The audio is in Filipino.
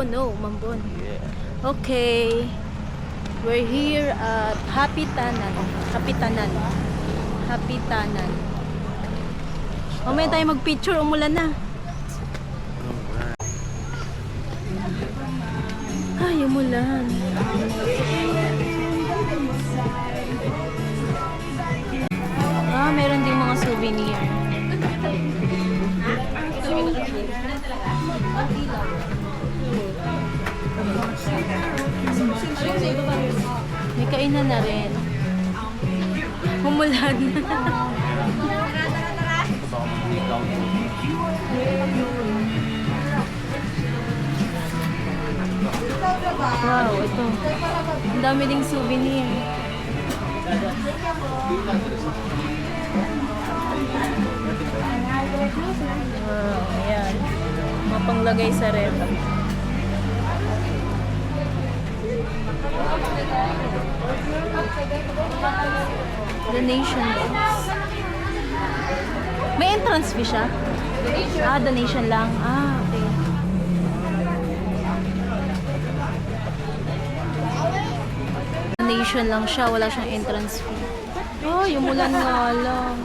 Mambono. Okay. We're here at Hapitanan. Mamaya tayo mag-picture, umulan na. Ay, umulan. Meron ding mga souvenir. May kainan na rin. Umulan. Wow, ito. Ang dami ding souvenir. Wow, ayan. Mapanglagay sa ref. Donation box. May entrance fee siya? Donation lang. Okay. Donation lang siya, wala siyang entrance fee. Oh, yung mulan nga lang.